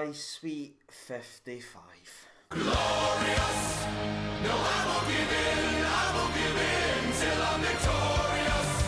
my sweet 55. Glorious! No, I won't give in till I'm victorious.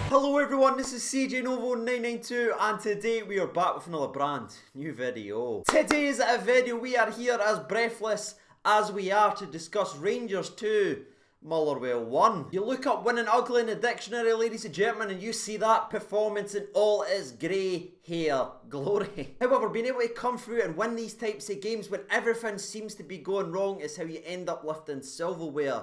Hello everyone, this is CJ Novo 992 and today we are back with another brand new video. Today's video we are here as breathless as we are to discuss Rangers 2, Motherwell 1. You look up winning ugly in the dictionary, ladies and gentlemen, and you see that performance in all its grey hair glory. However, being able to come through and win these types of games when everything seems to be going wrong is how you end up lifting silverware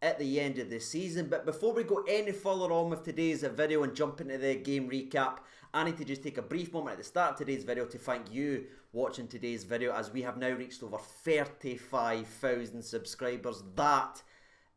at the end of the season. But before we go any further on with today's video and jump into the game recap, I need to just take a brief moment at the start of today's video to thank you watching today's video, as we have now reached over 35,000 subscribers. That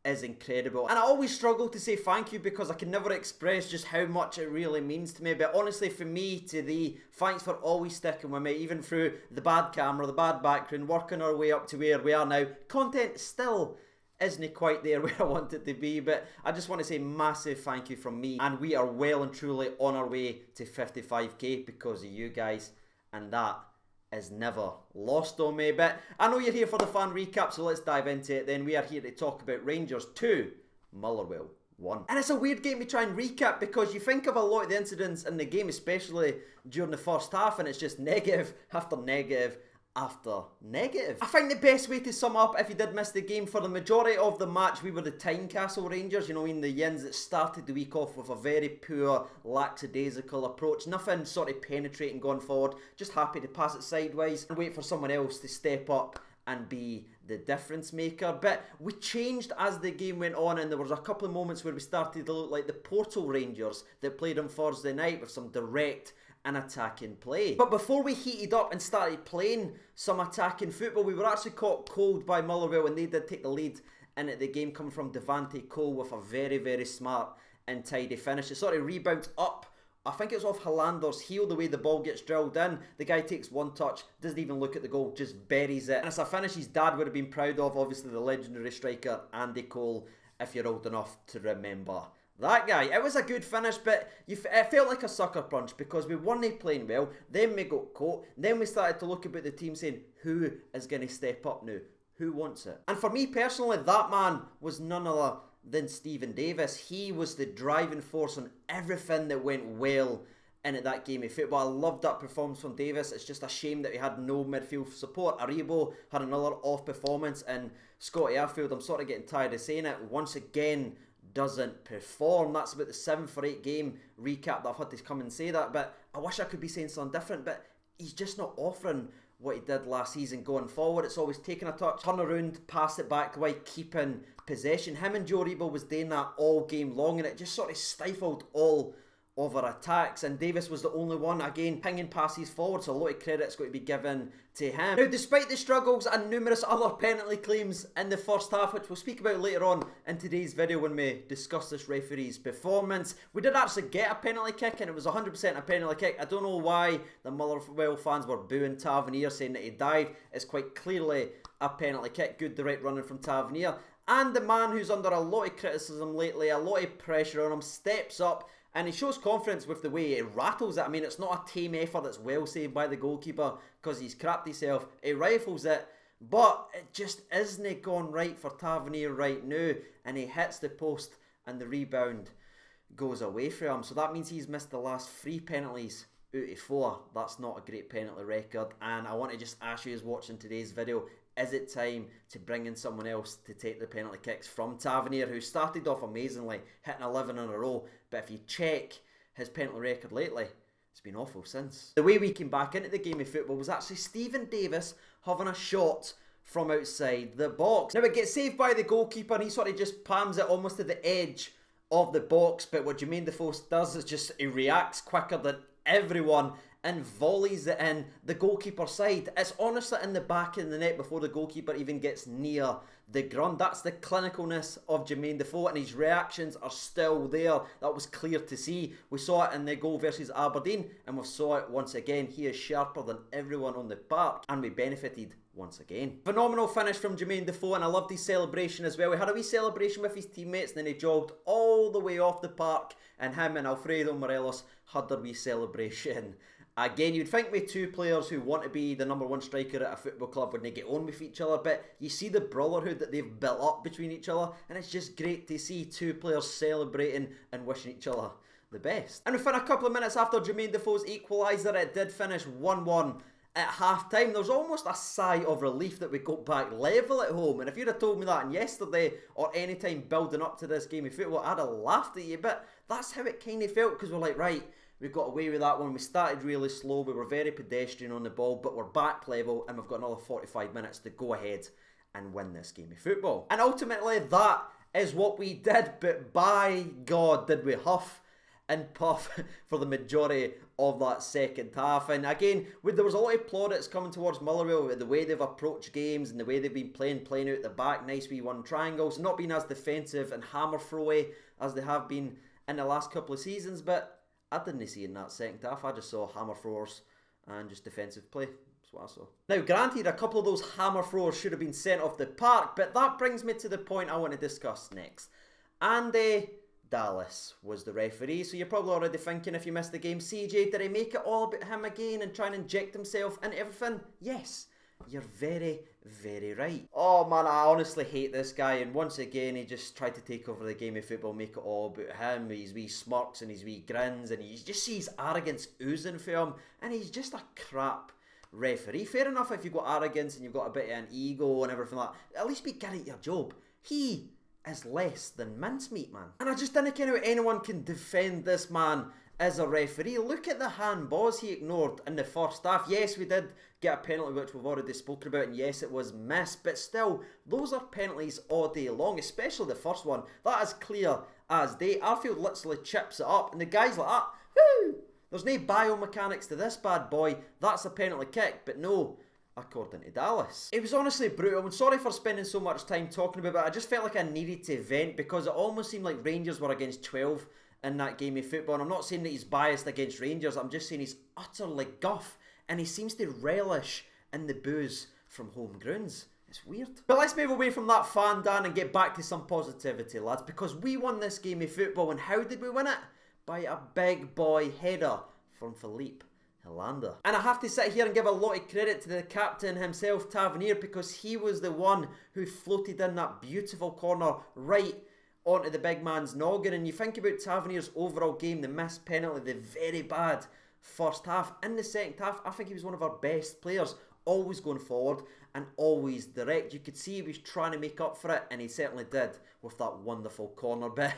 is incredible, and I always struggle to say thank you because I can never express just how much it really means to me. But honestly, for me, to thee, thanks for always sticking with me, even through the bad camera, the bad background, working our way up to where we are now. Content still isn't quite there where I want it to be, but I just want to say massive thank you from me, and we are well and truly on our way to 55k because of you guys, and that is never lost on me. But I know you're here for the fan recap, so let's dive into it then. We are here to talk about Rangers 2, Motherwell 1. And it's a weird game to try and recap because you think of a lot of the incidents in the game, especially during the first half, and it's just negative after negative after negative. I think the best way to sum up, if you did miss the game, for the majority of the match we were the Tynecastle Rangers, you know, in the Yins that started the week off with a very poor, lackadaisical approach. Nothing sort of penetrating going forward, just happy to pass it sideways and wait for someone else to step up and be the difference maker. But we changed as the game went on, and there was a couple of moments where we started to look like the Portal Rangers that played on Thursday night with some direct and attacking play. But before we heated up and started playing some attacking football, we were actually caught cold by Motherwell, and they did take the lead in it. The game coming from Devante Cole with a very, very smart and tidy finish. It sort of rebounds up. I think it was off Hollander's heel, the way the ball gets drilled in. The guy takes one touch, doesn't even look at the goal, just buries it. And it's a finish his dad would have been proud of, obviously the legendary striker Andy Cole, if you're old enough to remember that guy. It was a good finish, but it felt like a sucker punch because we weren't playing well, then we got caught, then we started to look about the team saying, who is going to step up now? Who wants it? And for me personally, that man was none other than Stephen Davis. He was the driving force on everything that went well in that game of football. I loved that performance from Davis. It's just a shame that we had no midfield support. Aribo had another off performance, and Scotty Arfield, I'm sort of getting tired of saying it, once again doesn't perform. That's about the 7 for 8 game recap that I've had to come and say that, but I wish I could be saying something different. But he's just not offering what he did last season going forward. It's always taking a touch, turn around, pass it back while keeping possession. Him and Joe Aribo was doing that all game long, and it just sort of stifled all of our attacks, and Davis was the only one, again, pinging passes forward, so a lot of credit's got to be given to him. Now, despite the struggles and numerous other penalty claims in the first half, which we'll speak about later on in today's video when we discuss this referee's performance, we did actually get a penalty kick, and it was 100% a penalty kick. I don't know why the Motherwell fans were booing Tavernier, saying that he dived. It's quite clearly a penalty kick. Good direct running from Tavernier. And the man who's under a lot of criticism lately, a lot of pressure on him, steps up, and he shows confidence with the way he rattles it. I mean, it's not a tame effort that's well saved by the goalkeeper because he's crapped himself. He rifles it, but it just isn't gone right for Tavernier right now. And he hits the post and the rebound goes away from him. So that means he's missed the last 3 penalties out of 4. That's not a great penalty record. And I want to just ask you, who's watching today's video, is it time to bring in someone else to take the penalty kicks from Tavernier, who started off amazingly, hitting 11 in a row, but if you check his penalty record lately, it's been awful since. The way we came back into the game of football was actually Stephen Davis having a shot from outside the box. Now it gets saved by the goalkeeper, and he sort of just palms it almost to the edge of the box, but what Jermaine Defoe does is just, he reacts quicker than everyone and volleys it in the goalkeeper side. It's honestly in the back of the net before the goalkeeper even gets near the ground. That's the clinicalness of Jermaine Defoe, and his reactions are still there. That was clear to see. We saw it in the goal versus Aberdeen, and we saw it once again. He is sharper than everyone on the park, and we benefited once again. Phenomenal finish from Jermaine Defoe, and I loved his celebration as well. We had a wee celebration with his teammates, and then he jogged all the way off the park, and him and Alfredo Morelos had their wee celebration Again, you'd think with two players who want to be the number one striker at a football club when they get on with each other, but you see the brotherhood that they've built up between each other, and it's just great to see two players celebrating and wishing each other the best. And within a couple of minutes after Jermaine Defoe's equaliser, it did finish 1-1 at half-time. There was almost a sigh of relief that we got back level at home, and if you'd have told me that yesterday or any time building up to this game of football, I'd have laughed at you, but that's how it kind of felt, because we're like, right, we got away with that one. We started really slow. We were very pedestrian on the ball, but we're back level and we've got another 45 minutes to go ahead and win this game of football. And ultimately, that is what we did. But by God, did we huff and puff for the majority of that second half. And again, there was a lot of plaudits coming towards Motherwell with the way they've approached games and the way they've been playing out the back, nice wee one triangles, not being as defensive and hammer throwy as they have been in the last couple of seasons, but I didn't see in that second half. I just saw hammer throwers and just defensive play. That's what I saw. Now, granted, a couple of those hammer throwers should have been sent off the park, but that brings me to the point I want to discuss next. Andy Dallas was the referee, so you're probably already thinking, if you missed the game, CJ, did he make it all about him again and try and inject himself into everything? Yes. You're very, very right. Oh man, I honestly hate this guy, and once again he just tried to take over the game of football, make it all about him, his wee smirks and his wee grins, and you just see his arrogance oozing for him, and he's just a crap referee. Fair enough if you've got arrogance and you've got a bit of an ego and everything like that, at least be good at your job. He is less than mincemeat, man. And I just don't know how anyone can defend this man as a referee. Look at the handballs he ignored in the first half. Yes, we did get a penalty which we've already spoken about, and yes, it was missed, but still, those are penalties all day long, especially the first one. That is clear as day. Arfield literally chips it up, and the guy's like, whoo! There's no biomechanics to this bad boy. That's a penalty kick, but no, according to Dallas. It was honestly brutal. I'm sorry for spending so much time talking about it. I just felt like I needed to vent, because it almost seemed like Rangers were against 12 in that game of football. And I'm not saying that he's biased against Rangers, I'm just saying he's utterly guff, and he seems to relish in the boos from home grounds. It's weird. But let's move away from that fan, Dan, and get back to some positivity, lads, because we won this game of football, and how did we win it? By a big boy header from Philippe Helander. And I have to sit here and give a lot of credit to the captain himself, Tavernier, because he was the one who floated in that beautiful corner right onto the big man's noggin. And you think about Tavernier's overall game, the missed penalty, the very bad first half. In the second half, I think he was one of our best players, always going forward and always direct. You could see he was trying to make up for it, and he certainly did with that wonderful corner. But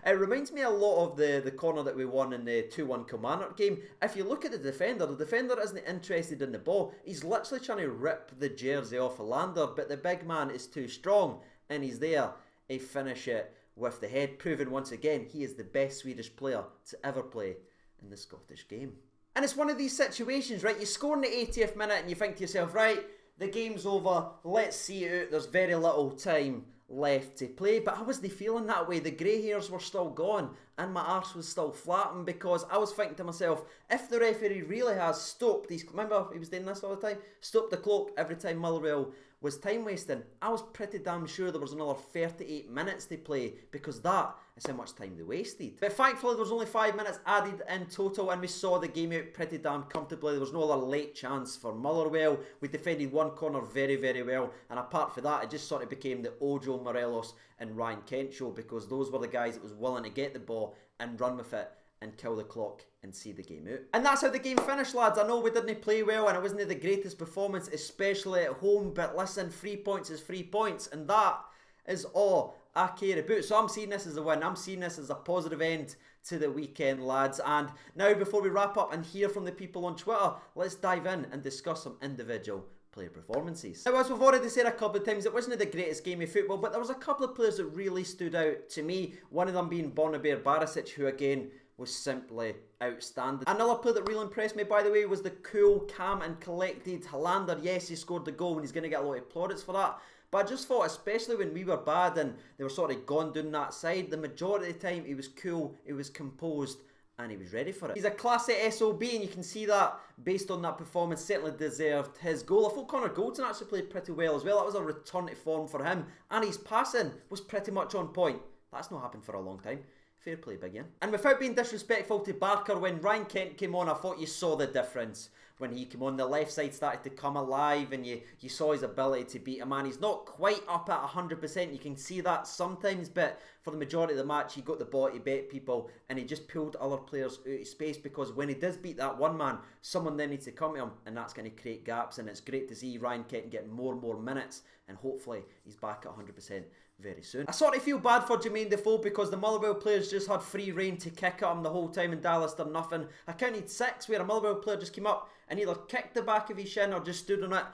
it reminds me a lot of the corner that we won in the 2-1 Kilmarnock game. If you look at the defender isn't interested in the ball. He's literally trying to rip the jersey off Helander, but the big man is too strong, and he's there to finish it with the head, proving once again he is the best Swedish player to ever play in the Scottish game. And it's one of these situations, right? You score in the 80th minute and you think to yourself, right, the game's over, let's see it out, there's very little time left to play. But I wasn't feeling that way. The grey hairs were still gone and my arse was still flattened, because I was thinking to myself, if the referee really has stopped these, remember he was doing this all the time, stopped the clock every time Motherwell was time wasting, I was pretty damn sure there was another 38 minutes to play, because that is how much time they wasted. But thankfully there was only 5 minutes added in total, and we saw the game out pretty damn comfortably. There was no other late chance for Motherwell. We defended one corner very, very well, and apart from that, it just sort of became the Ojo, Morelos and Ryan Kent show, because those were the guys that was willing to get the ball and run with it and kill the clock and see the game out. And that's how the game finished, lads. I know we didn't play well and it wasn't the greatest performance, especially at home, but listen, 3 points is 3 points, and that is all I care about. So I'm seeing this as a win. I'm seeing this as a positive end to the weekend, lads. And now, before we wrap up and hear from the people on Twitter, let's dive in and discuss some individual player performances. Now, as we've already said a couple of times, it wasn't the greatest game of football, but there was a couple of players that really stood out to me. One of them being Bonabir Barisic, who again was simply outstanding. Another player that really impressed me, by the way, was the cool, calm and collected Helander. Yes, he scored the goal and he's going to get a lot of plaudits for that, but I just thought, especially when we were bad and they were sort of gone down that side, the majority of the time he was cool, he was composed, and he was ready for it. He's a classic SOB, and you can see that based on that performance, certainly deserved his goal. I thought Connor Goldson actually played pretty well as well. That was a return to form for him, and his passing was pretty much on point. That's not happened for a long time. Fair play, big Ian. And without being disrespectful to Barker, when Ryan Kent came on, I thought you saw the difference. When he came on, the left side started to come alive and you saw his ability to beat a man. He's not quite up at 100%. You can see that sometimes, but for the majority of the match, he got the ball to bet people and he just pulled other players out of space, because when he does beat that one man, someone then needs to come to him, and that's going to create gaps. And it's great to see Ryan Kent get more and more minutes, and hopefully he's back at 100% very soon. I sort of feel bad for Jermaine Defoe, because the Motherwell players just had free reign to kick at him the whole time, and Dallas done nothing. I counted 6 where a Motherwell player just came up and either kicked the back of his shin or just stood on it.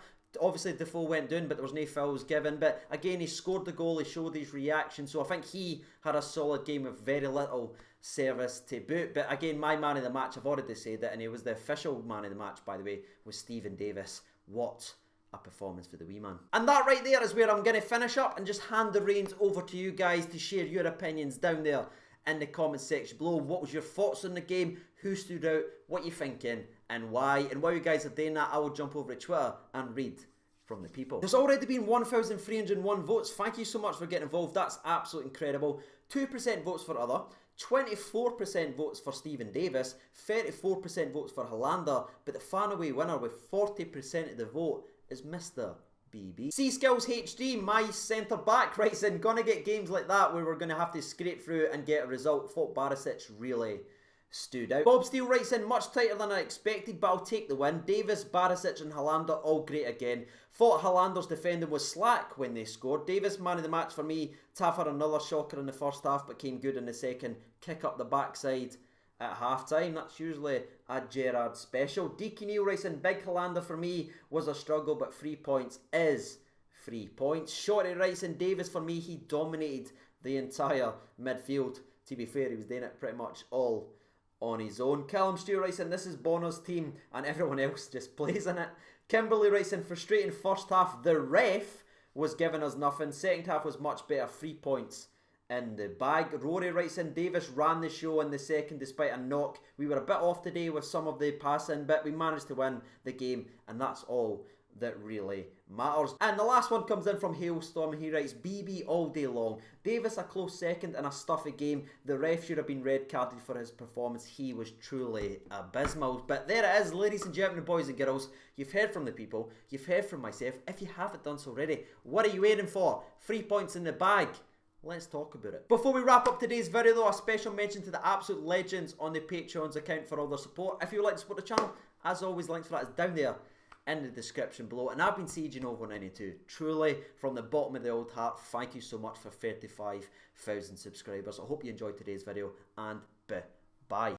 Obviously Defoe went down, but there was no fouls given. But again, he scored the goal, he showed his reaction, so I think he had a solid game with very little service to boot. But again, my man of the match, I've already said it, and he was the official man of the match, by the way, was Stephen Davis. What a performance for the wee man. And that right there is where I'm going to finish up and just hand the reins over to you guys to share your opinions down there in the comment section below. What was your thoughts on the game? Who stood out? What you thinking? And why? And while you guys are doing that, I will jump over to Twitter and read from the people. There's already been 1,301 votes. Thank you so much for getting involved. That's absolutely incredible. 2% votes for other, 24% votes for Stephen Davis, 34% votes for Hollander, but the fan away winner with 40% of the vote is Mr. BB. C Skills HD, my centre back, writes in, gonna get games like that where we're gonna have to scrape through and get a result. Thought Barisic really stood out. Bob Steele writes in, much tighter than I expected, but I'll take the win. Davis, Barisic and Hollander all great again. Thought Hollander's defending was slack when they scored. Davis, man of the match for me. Taffer, another shocker in the first half, but came good in the second. Kick up the backside at half time. That's usually a Gerrard special. Deaky Neil writes in, big Hollander for me was a struggle, but 3 points is 3 points. Shorty writes in, Davis for me, he dominated the entire midfield. To be fair, he was doing it pretty much all on his own. Callum Stewart writes in, this is Bonner's team and everyone else just plays in it. Kimberly writes in, frustrating first half, the ref was giving us nothing. Second half was much better, 3 points in the bag. Rory writes in, Davis ran the show in the second despite a knock. We were a bit off today with some of the passing, but we managed to win the game, and that's all that really matters. And the last one comes in from Hailstorm. He writes, BB all day long. Davis a close second in a stuffy game. The ref should have been red carded for his performance. He was truly abysmal. But there it is, ladies and gentlemen, boys and girls. You've heard from the people. You've heard from myself. If you haven't done so already, what are you waiting for? 3 points in the bag. Let's talk about it. Before we wrap up today's video though, a special mention to the absolute legends on the Patreon's account for all their support. If you would like to support the channel, as always, links for that is down there in the description below. And I've been CJNovo92. Truly, from the bottom of the old heart, thank you so much for 35,000 subscribers. I hope you enjoyed today's video, and bye.